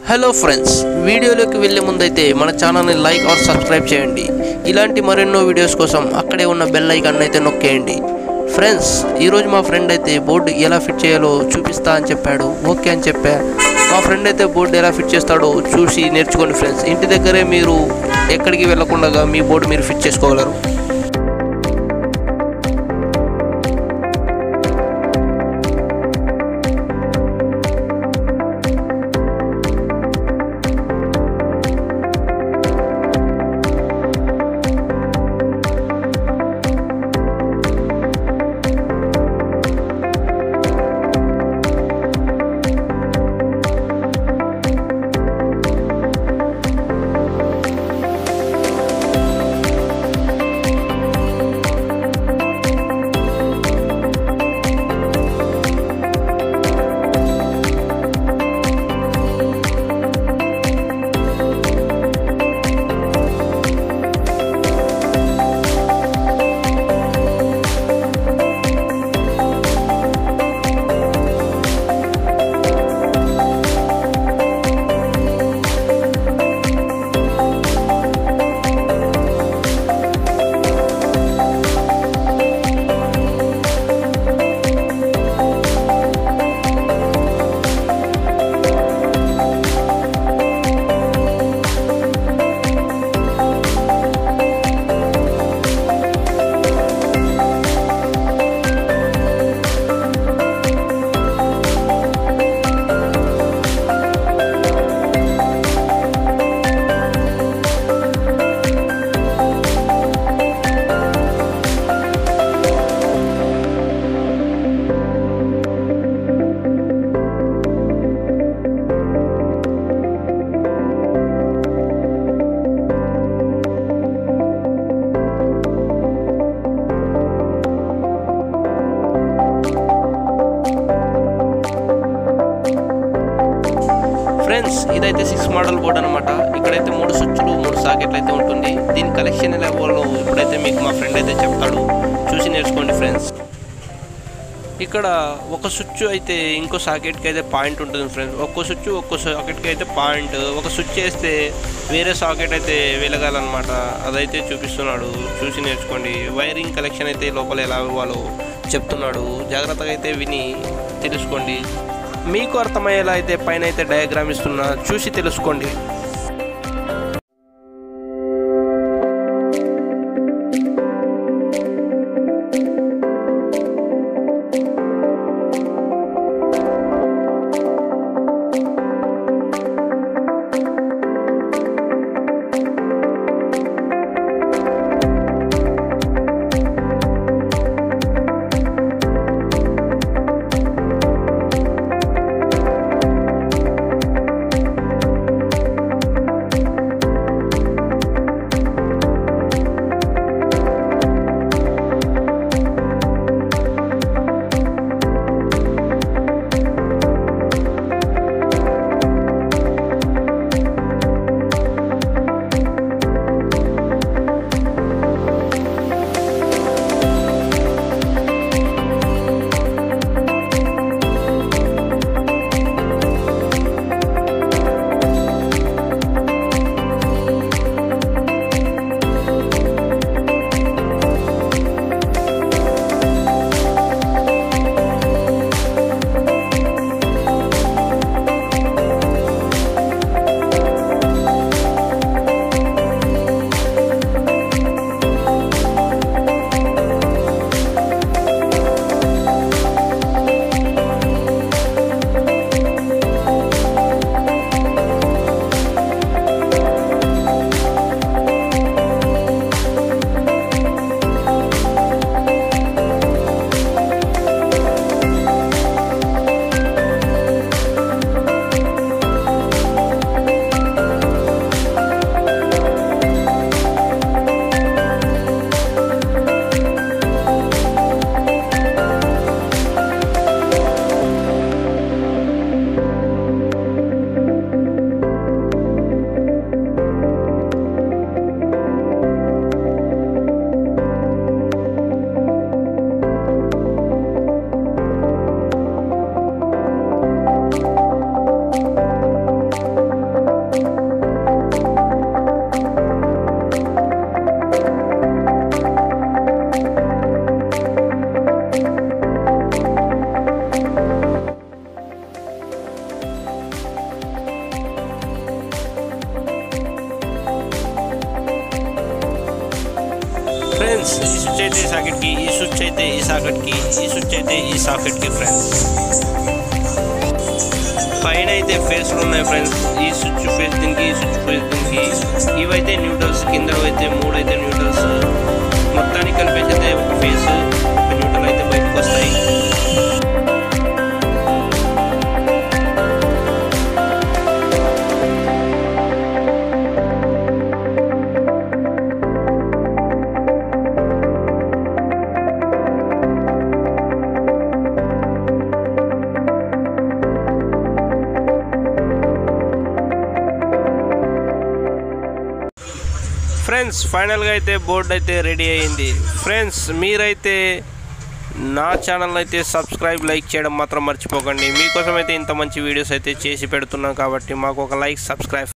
Hello friends, వీడియోలోకి వెళ్ళే ముందైతే మన ఛానల్ని లైక్ ఆర్ సబ్స్క్రైబ్ చేయండి. ఇలాంటి మరెన్నో వీడియోస్ కోసం అక్కడే ఉన్న బెల్ ఐకాన్ అయితే నొక్కేయండి. ఫ్రెండ్స్, ఈరోజు మా ఫ్రెండ్ అయితే బోర్డు ఎలా ఫిట్ చేయాలో చూపిస్తా అని చెప్పాడు. ఓకే అని చెప్పా. మా ఫ్రెండ్ అయితే బోర్డు ఎలా ఫిట్ చేస్తాడో చూసి నేర్చుకోండి ఫ్రెండ్స్. ఇంటి దగ్గరే మీరు ఎక్కడికి వెళ్ళకుండా మీ బోర్డు మీరు ఫిట్ చేసుకోగలరు. ఫ్రెండ్స్, ఇదైతే 6 మోడల్ బోర్డ్ అనమాట. ఇక్కడైతే 3 స్విచ్లు 3 సాకెట్లు అయితే ఉంటుంది. దీని కలెక్షన్ ఎలా ఇవ్వాలో ఇప్పుడైతే మీకు మా ఫ్రెండ్ అయితే చెప్తాడు. చూసి నేర్చుకోండి ఫ్రెండ్స్. ఇక్కడ ఒక స్విచ్ అయితే ఇంకో సాకెట్కి అయితే పాయింట్ ఉంటుంది ఫ్రెండ్స్. ఒక్కో స్విచ్ ఒక్కో సాకెట్కి అయితే పాయింట్. ఒక స్విచ్ వేస్తే వేరే సాకెట్ అయితే వెలగాలన్నమాట. అదైతే చూపిస్తున్నాడు. చూసి నేర్చుకోండి. వైరింగ్ కలెక్షన్ అయితే లోపల ఎలా ఇవ్వాలో చెప్తున్నాడు. జాగ్రత్తగా అయితే విని తెలుసుకోండి. మీకు అర్థమయ్యేలా అయితే పైన అయితే డయాగ్రామ్ ఇస్తున్నా, చూసి తెలుసుకోండి. ఫ్రెండ్స్. ఈ స్విచ్ అయితే ఈ సాకెట్కి, ఈ స్విచ్ అయితే ఈ సాకెట్కి, ఈ స్విచ్ అయితే ఈ సాకెట్కి ఫ్రెండ్స్. పైన అయితే ఫేస్లు ఉన్నాయి ఫ్రెండ్స్. ఈ స్విచ్ ఫేస్ దీనికి, ఈ స్విచ్ ఫేస్ దీనికి. ఇవైతే న్యూట్రల్స్, కింద అయితే 3 అయితే న్యూట్రల్స్. మొత్తానికి కలిపేసి అయితే ఒక ఫేస్, ఒక న్యూట్రల్ అయితే బయటకు వస్తాయి. ఫ్రెండ్స్ ఫైనల్గా అయితే బోర్డు అయితే రెడీ అయ్యింది. ఫ్రెండ్స్ మీరైతే నా ఛానల్ అయితే సబ్స్క్రైబ్, లైక్ చేయడం మాత్రం మర్చిపోకండి. మీకోసం అయితే ఇంత మంచి వీడియోస్ అయితే చేసి పెడుతున్నాం కాబట్టి మాకు ఒక లైక్, సబ్స్క్రైబ్